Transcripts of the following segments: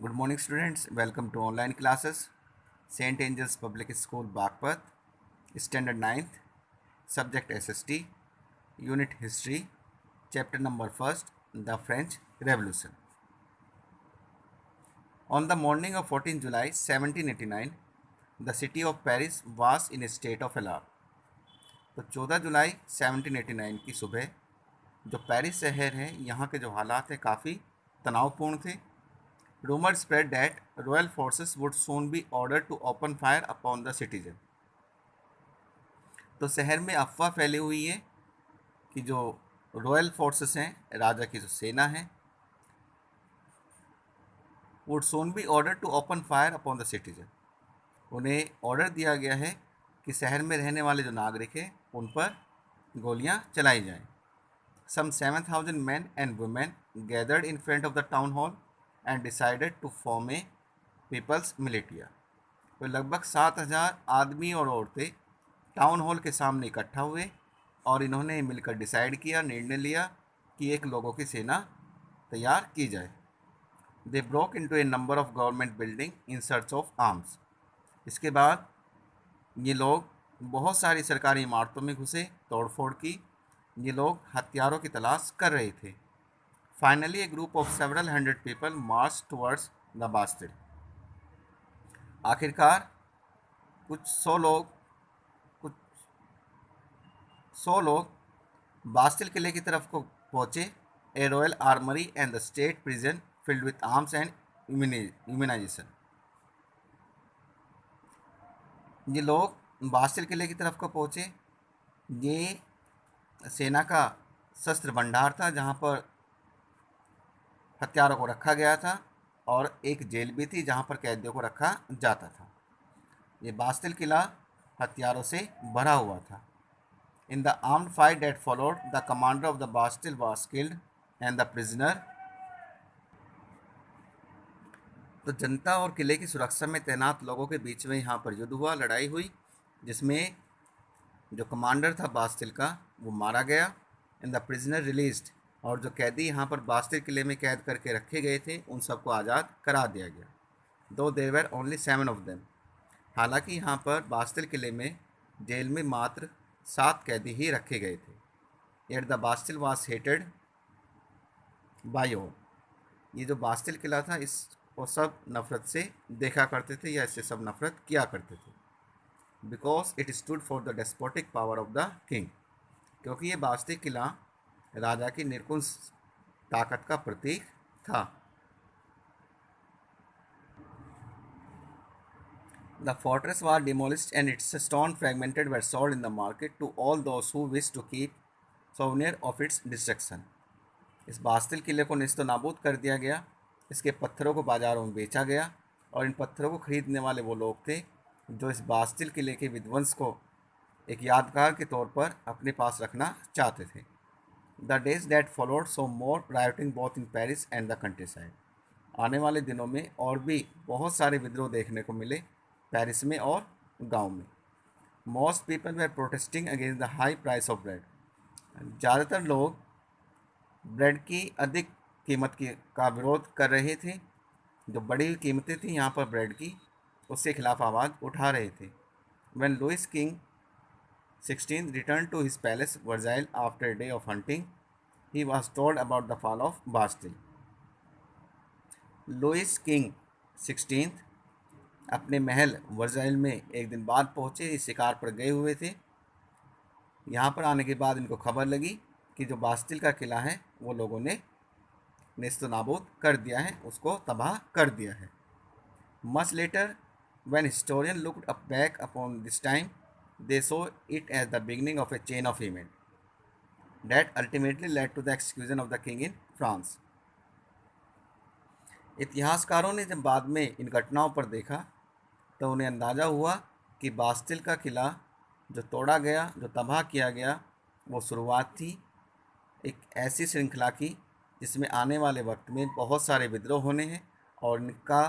Good morning, students. Welcome to online classes. St. Angel's Public School, Bagpat, Standard 9th, Subject SST, Unit History, Chapter number 1st, The French Revolution. On the morning of 14 July 1789, the city of Paris was in a state of alarm. तो 14 जुलाई 1789 की सुबह जो Paris शहर है यहाँ के जो हालात हैं काफ़ी तनावपूर्ण थे. Rumors spread that royal forces would soon be ordered to open fire upon the citizen. तो शहर में अफवाह फैली हुई है कि जो रॉयल फोर्सेस हैं, राजा की जो सेना है, would soon be ordered to open fire upon the citizen. उन्हें ऑर्डर दिया गया है कि शहर में रहने वाले जो नागरिक हैं उन पर गोलियां चलाई जाएं. Some 7,000 men and women gathered in front of the town hall and decided to form a people's militia. तो लगभग 7,000 आदमी और औरतें टाउन हॉल के सामने इकट्ठा हुए और इन्होंने मिलकर डिसाइड किया, निर्णय लिया कि एक लोगों की सेना तैयार की जाए. They broke into A number of government building in search of arms. इसके बाद ये लोग बहुत सारी सरकारी इमारतों में घुसे, तोड़फोड़ की. ये लोग हथियारों की तलाश कर रहे थे. Finally A group of several hundred people March towards the Bastille. आखिरकार कुछ सौ लोग बास्टिल किले की तरफ को पहुंचे. A royal armoury and the state prison filled with arms and immunisation. ये लोग बास्टिल किले की तरफ को पहुंचे. ये सेना का शस्त्र भंडार था जहां पर हथियारों को रखा गया था और एक जेल भी थी जहां पर कैदियों को रखा जाता था. ये बास्टिल किला हथियारों से भरा हुआ था. In the armed fight that followed the commander of the Bastille was killed and the prisoner. तो जनता और किले की सुरक्षा में तैनात लोगों के बीच में यहाँ पर युद्ध हुआ, लड़ाई हुई, जिसमें जो कमांडर था बास्टिल का वो मारा गया. And the prisoner released. और जो कैदी यहाँ पर बास्टिल किले में कैद करके रखे गए थे उन सबको आज़ाद करा दिया गया. Though there were only 7 of them. हालांकि यहाँ पर बास्टिल किले में जेल में मात्र 7 कैदी ही रखे गए थे. At the Bastille was hated by all. ये जो बास्टिल किला था इसको सब नफ़रत से देखा करते थे या इससे सब नफ़रत किया करते थे. Because it stood for the despotic power of the king. क्योंकि ये बास्टिल किला राजा की निरंकुश ताकत का प्रतीक था. The fortress was demolished and its stone fragmented were sold in the market to all those who wished to keep souvenir of its destruction. इस Bastille किले को नेस्तो नाबूद कर दिया गया. इसके पत्थरों को बाज़ारों में बेचा गया और इन पत्थरों को खरीदने वाले वो लोग थे जो इस बास्तिल किले के विध्वंस को एक यादगार के तौर पर अपने पास रखना चाहते थे. The days that followed so more writing both in Paris and the country side. आने वाले दिनों में और भी बहुत सारे विद्रोह देखने को मिले पेरिस में और गांव में. Most people were protesting against the high price of bread. ज़्यादातर लोग ब्रेड की अधिक कीमत का विरोध कर रहे थे. जो बड़ी कीमतें थी यहाँ पर ब्रेड की, उसके खिलाफ आवाज़ उठा रहे थे. When Louis king 16 returned to his palace Versailles after a day of hunting, he was told about the fall of Bastille. Louis king 16 अपने महल वर्जाइल में एक दिन बाद पहुँचे. इस शिकार पर गए हुए थे. यहाँ पर आने के बाद इनको खबर लगी कि जो बास्तिल का किला है वो लोगों ने नेस्तो नाबूद कर दिया है, उसको तबाह कर दिया है. Much later when historian looked up back upon this time they saw it as the beginning of a chain of events that ultimately led to the execution of the king in France. इतिहासकारों ने जब बाद में इन घटनाओं पर देखा तो उन्हें अंदाज़ा हुआ कि बास्तिल का किला जो तोड़ा गया, जो तबाह किया गया, वो शुरुआत थी एक ऐसी श्रृंखला की जिसमें आने वाले वक्त में बहुत सारे विद्रोह होने हैं और इनका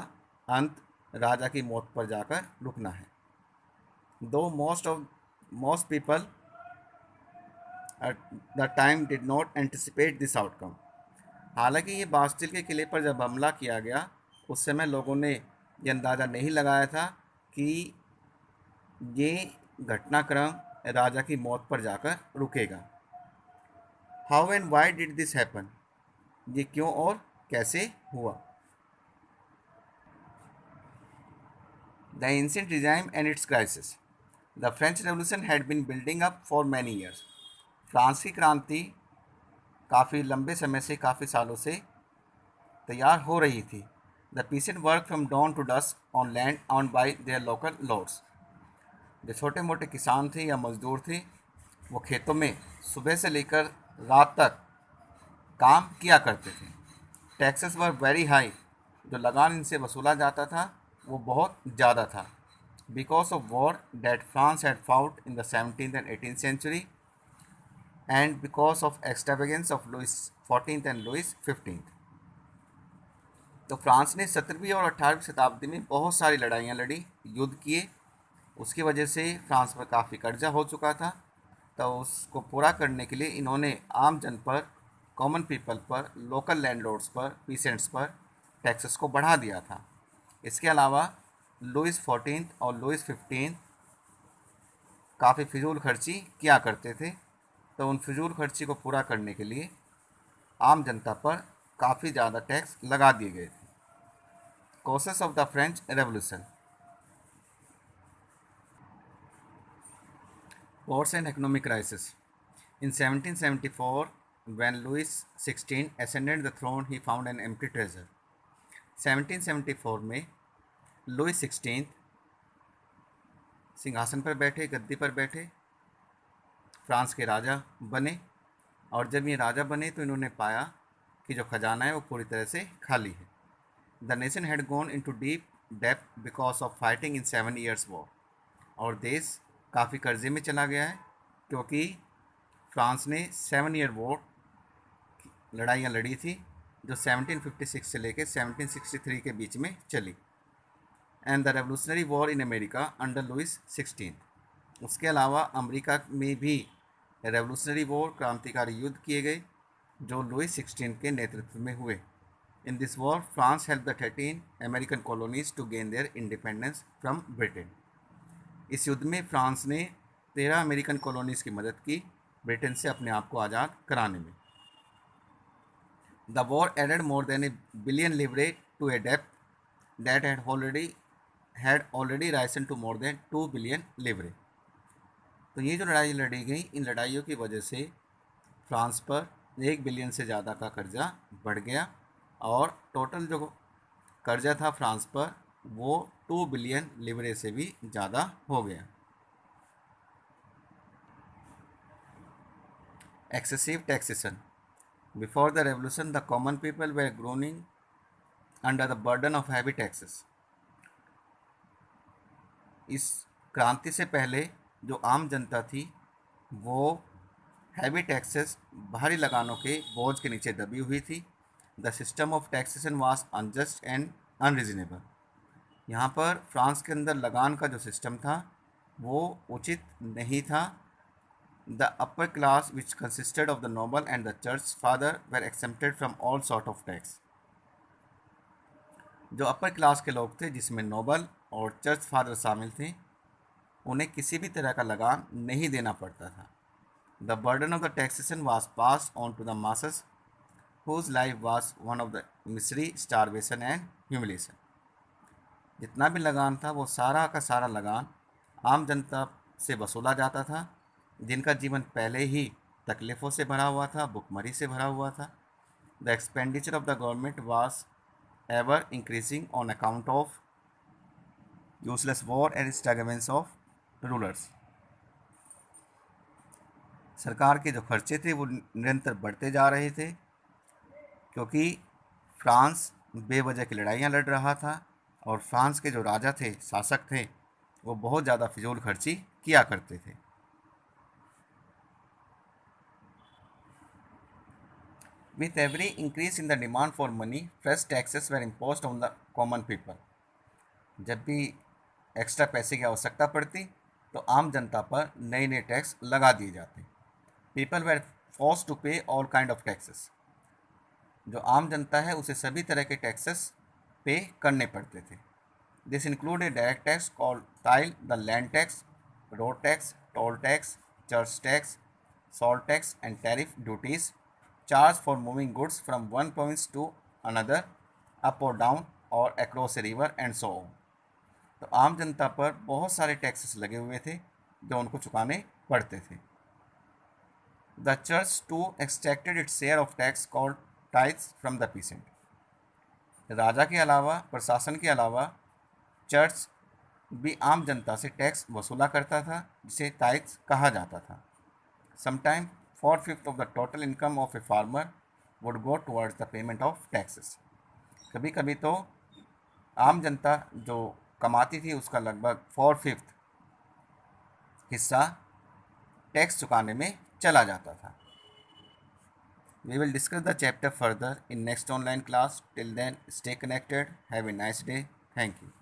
अंत राजा की मौत पर जाकर रुकना है. Though most people at the time did not anticipate this outcome. हालांकि ये बास्टिल के किले पर जब हमला किया गया उस समय लोगों ने ये अंदाज़ा नहीं लगाया था कि ये घटनाक्रम राजा की मौत पर जाकर रुकेगा। How and why did this happen, ये क्यों और कैसे हुआ। The ancient regime and its crisis. The French revolution had been building up for many years. France की क्रांति काफ़ी लंबे समय से, काफ़ी सालों से तैयार हो रही थी। The peasant work from dawn to dusk on land on by their local lords. जो छोटे मोटे किसान थे या मजदूर थे, वो खेतों में सुबह से लेकर रात तक काम किया करते थे। टैक्सेस वर वेरी हाई, जो लगान इनसे वसूला जाता था वो बहुत ज़्यादा था। Because of war that France had fought in the 17th and 18th century and because of extravagance of Louis 14th and Louis 15th। तो फ्रांस ने 17वीं और 18वीं शताब्दी में बहुत सारी लड़ाइयाँ लड़ी, युद्ध किए। उसकी वजह से फ्रांस पर काफ़ी कर्जा हो चुका था। तो उसको पूरा करने के लिए इन्होंने आम जन पर, कॉमन पीपल पर, लोकल लैंडलॉर्ड्स पर, पीसेंट्स पर टैक्सेस को बढ़ा दिया था। इसके अलावा लुइस 14th और लुइस 15th काफ़ी फिजूल खर्ची किया करते थे। तो उन फिजूल खर्ची को पूरा करने के लिए आम जनता पर काफ़ी ज़्यादा टैक्स लगा दिए गए थे। Causes of the French revolution. Wars and economic crisis. In 1774, when Louis XVI ascended the throne, he found an empty treasure. 1774 में लुई 16 सिंहासन पर बैठे, गद्दी पर बैठे, फ्रांस के राजा बने। और जब ये राजा बने तो इन्होंने पाया कि जो खजाना है वो पूरी तरह से खाली है। The nation had gone in to deep depth because of fighting in 7 years war. और देश काफ़ी कर्जे में चला गया है क्योंकि फ्रांस ने 7 year वॉर लड़ाइयाँ लड़ी थी, जो 1756 से लेकर 1763 के बीच में चली। And the revolutionary war in America under Louis 16। उसके अलावा अमेरिका में भी रेवोल्यूशनरी वॉर, क्रांतिकारी युद्ध किए गए जो लुइस 16 के नेतृत्व में हुए। In this war France help the 13 American colonies to gain their independence from Britain. इस युद्ध में फ्रांस ने 13 अमेरिकन कॉलोनीज़ की मदद की ब्रिटेन से अपने आप को आज़ाद कराने में। The war added more than $1 billion livre to a debt that had already risen to more than $2 billion livre। तो ये जो लड़ाई लड़ी गई, इन लड़ाइयों की वजह से फ्रांस पर 1 बिलियन से ज़्यादा का कर्जा बढ़ गया और टोटल जो कर्जा था फ्रांस पर वो 2 बिलियन लिवरे से भी ज़्यादा हो गया। Excessive taxation. Before the revolution, the common people were groaning under the burden of heavy taxes। इस क्रांति से पहले जो आम जनता थी वो हैवी टैक्सेस, भारी लगानों के बोझ के नीचे दबी हुई थी। The system of taxation was unjust and unreasonable. यहाँ पर फ्रांस के अंदर लगान का जो सिस्टम था वो उचित नहीं था। The upper class, which consisted of the noble and the church father, were exempted from all sort of tax। जो अपर क्लास के लोग थे जिसमें नोबल और चर्च फादर शामिल थे, उन्हें किसी भी तरह का लगान नहीं देना पड़ता था। The burden of the taxation was pass on to the masses whose life was one of the misery, starvation and humiliation. जितना भी लगान था वो सारा का सारा लगान आम जनता से वसूला जाता था, जिनका जीवन पहले ही तकलीफ़ों से भरा हुआ था, भुखमरी से भरा हुआ था। The expenditure of the government was ever increasing on account of useless war and स्ट्रगमेंट्स ऑफ रूलर्स। सरकार के जो खर्चे थे वो निरंतर बढ़ते जा रहे थे क्योंकि फ्रांस बेवजह की लड़ाइयाँ लड़ रहा था और फ्रांस के जो राजा थे, शासक थे, वो बहुत ज़्यादा फिजूल खर्ची किया करते थे। With every increase in the demand for money, fresh taxes were imposed on the common people। जब भी एक्स्ट्रा पैसे की आवश्यकता पड़ती तो आम जनता पर नए नए टैक्स लगा दिए जाते। पीपल वेर फोर्स्ड टू पे ऑल काइंड ऑफ टैक्सेस। जो आम जनता है उसे सभी तरह के टैक्सेस पे करने पड़ते थे। This include A direct tax called tile, the land tax, road tax, toll tax, church tax, salt tax and tariff duties charged for moving goods from one province to another, up or down or across a river and so on। तो आम जनता पर बहुत सारे taxes लगे हुए थे जो उनको चुकाने पड़ते थे। The church too extracted its share of tax called tithes from the peasant. राजा के अलावा, प्रशासन के अलावा, चर्च भी आम जनता से टैक्स वसूला करता था जिसे टाइथ्स कहा जाता था। Sometimes 4/5 of the total income of a farmer would go towards the payment of taxes। कभी कभी तो आम जनता जो कमाती थी उसका लगभग 4/5 हिस्सा टैक्स चुकाने में चला जाता था। We will discuss the chapter further in next online class. Till then, stay connected. Have a nice day. Thank you.